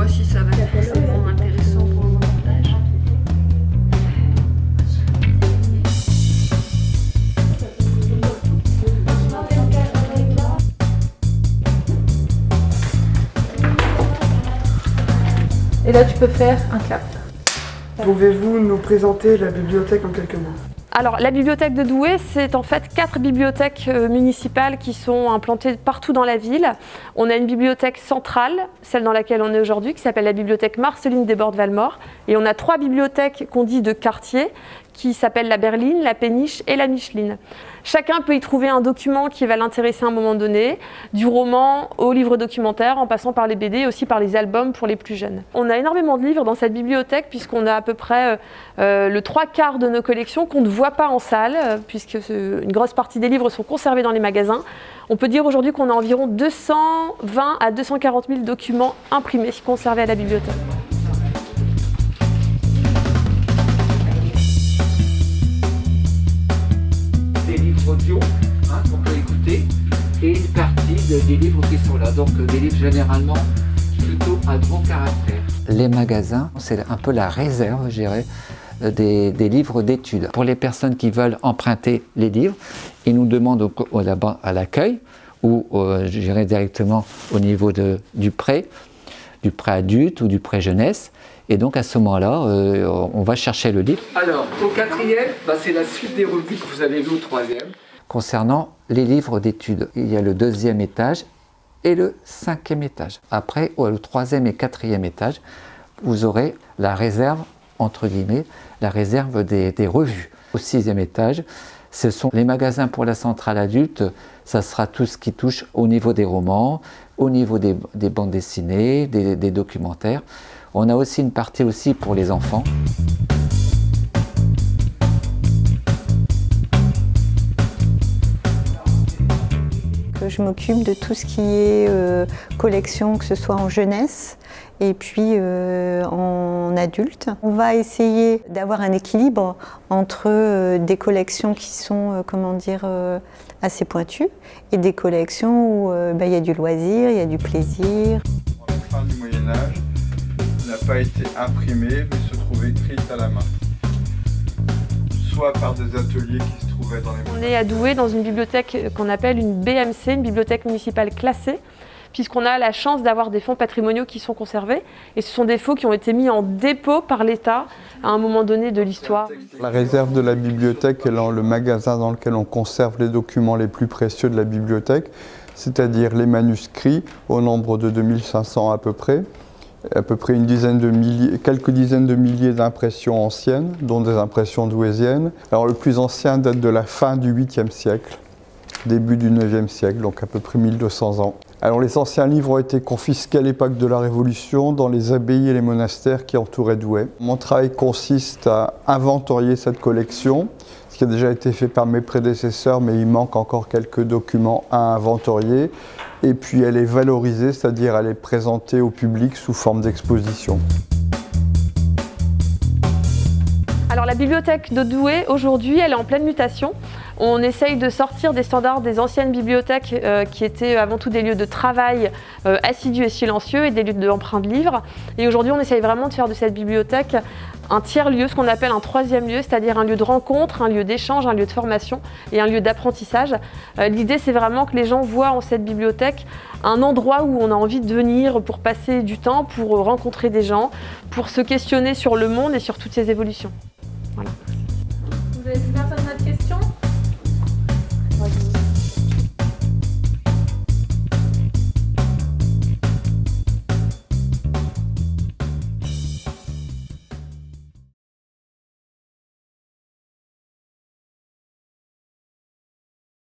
vois si ça va être forcément intéressant pour le reportage. Et là, tu peux faire un clap. Pouvez-vous nous présenter la bibliothèque en quelques mots? Alors, la bibliothèque de Douai, c'est en fait 4 bibliothèques municipales qui sont implantées partout dans la ville. On a une bibliothèque centrale, celle dans laquelle on est aujourd'hui, qui s'appelle la bibliothèque Marceline des Bordes-Valmore. Et on a 3 bibliothèques qu'on dit de quartier, qui s'appellent la Berline, la Péniche et la Micheline. Chacun peut y trouver un document qui va l'intéresser à un moment donné, du roman au livre documentaire, en passant par les BD et aussi par les albums pour les plus jeunes. On a énormément de livres dans cette bibliothèque, puisqu'on a à peu près le 3/4 de nos collections qu'on ne voit pas en salle, puisque une grosse partie des livres sont conservés dans les magasins. On peut dire aujourd'hui qu'on a environ 220 à 240 000 documents imprimés conservés à la bibliothèque. Des livres audio qu'on peut écouter et une partie des livres qui sont là, donc des livres généralement plutôt à bon caractère. Les magasins, c'est un peu la réserve, je dirais, des livres d'études. Pour les personnes qui veulent emprunter les livres, ils nous demandent à l'accueil ou je dirais directement au niveau du prêt adulte ou du prêt jeunesse. Et donc à ce moment-là, on va chercher le livre. Alors, au 4e, c'est la suite des revues que vous avez vues au 3e. Concernant les livres d'études, il y a le 2e étage et le 5e étage. Après, le 3e et 4e étage, vous aurez la réserve, entre guillemets, la réserve des revues. Au 6e étage, ce sont les magasins pour la centrale adulte. Ça sera tout ce qui touche au niveau des romans, au niveau des bandes dessinées, des documentaires. On a aussi une partie aussi pour les enfants. Je m'occupe de tout ce qui est collection, que ce soit en jeunesse et puis en adulte. On va essayer d'avoir un équilibre entre des collections qui sont, assez pointues et des collections où il y a du loisir, il y a du plaisir. À la fin du Moyen-Âge, n'a pas été imprimée mais se trouve écrite à la main, soit par des ateliers qui se trouvaient dans les monastères. On est à Douai dans une bibliothèque qu'on appelle une BMC, une bibliothèque municipale classée, puisqu'on a la chance d'avoir des fonds patrimoniaux qui sont conservés, et ce sont des fonds qui ont été mis en dépôt par l'État à un moment donné de l'histoire. La réserve de la bibliothèque est le magasin dans lequel on conserve les documents les plus précieux de la bibliothèque, c'est-à-dire les manuscrits, au nombre de 2500 à peu près quelques dizaines de milliers d'impressions anciennes, dont des impressions douaisiennes. Alors le plus ancien date de la fin du 8e siècle, début du 9e siècle, donc à peu près 1200 ans. Alors les anciens livres ont été confisqués à l'époque de la Révolution dans les abbayes et les monastères qui entouraient Douai. Mon travail consiste à inventorier cette collection, ce qui a déjà été fait par mes prédécesseurs, mais il manque encore quelques documents à inventorier. Et puis elle est valorisée, c'est-à-dire elle est présentée au public sous forme d'exposition. Alors la bibliothèque de Douai, aujourd'hui, elle est en pleine mutation. On essaye de sortir des standards des anciennes bibliothèques qui étaient avant tout des lieux de travail assidus et silencieux et des lieux d'emprunt de livres. Et aujourd'hui, on essaye vraiment de faire de cette bibliothèque un tiers-lieu, ce qu'on appelle un 3e lieu, c'est-à-dire un lieu de rencontre, un lieu d'échange, un lieu de formation et un lieu d'apprentissage. L'idée, c'est vraiment que les gens voient en cette bibliothèque un endroit où on a envie de venir pour passer du temps, pour rencontrer des gens, pour se questionner sur le monde et sur toutes ses évolutions. Voilà. Vous êtes là